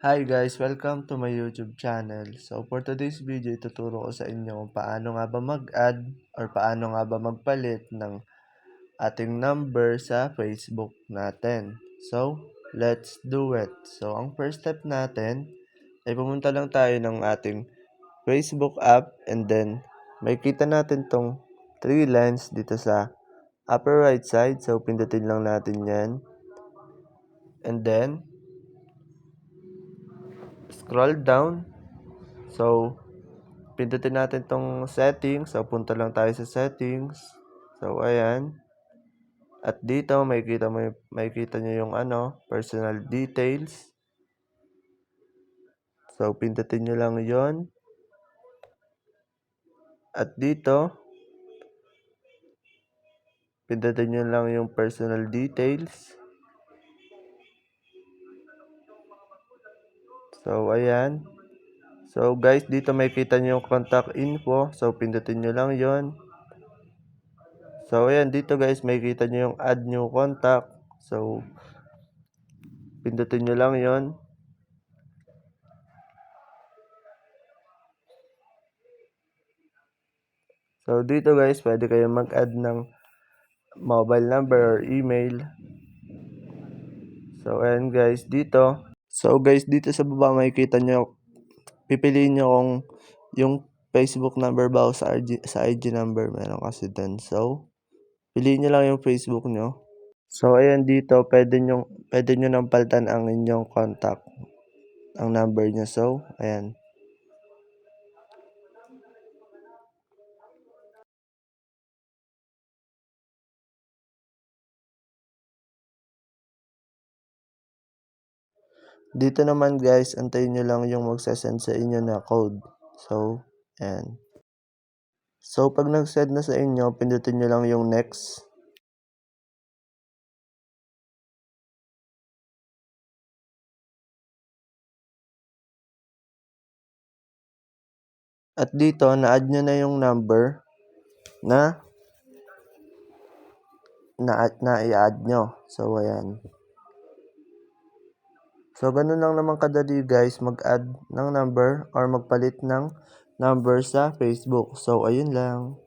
Hi guys! Welcome to my YouTube channel. So for today's video, ituturo ko sa inyo kung paano nga ba mag-add or paano nga ba magpalit ng ating number sa Facebook natin. So, let's do it. So, ang first step natin ay pumunta lang tayo ng ating Facebook app and then makikita natin tong 3 lines dito sa upper right side. So, pindutin lang natin yan. And then, scroll down. So, pindutin natin tong settings. So, punta lang tayo sa settings. So, ayan. At dito, makikita nyo yung personal details. So, pindutin nyo lang yon. At dito, pindutin nyo lang yung personal details. So, ayan. So, guys, dito makikita nyo yung contact info. So, pindutin nyo lang yon. So, ayan. Dito, guys, makikita nyo yung add new contact. So, pindutin nyo lang yon. So, dito guys, pwede kayong mag-add ng mobile number or email. So, ayan guys, dito. So, guys, dito sa baba makikita nyo, pipiliin nyo kung yung Facebook number ba o sa IG number. Meron kasi dun. So, piliin nyo lang yung Facebook nyo. So, ayan dito, pwede nyo nang palitan ang inyong contact, ang number nyo. So, ayan. Dito naman guys, antayin nyo lang yung magsasend sa inyo na code. So, ayan. So, pag nag-send na sa inyo, pindutin nyo lang yung next. At dito, na-add nyo na yung number na i-add nyo. So, ayan. So, ganun lang naman kadali guys mag-add ng number or magpalit ng number sa Facebook. So, ayun lang.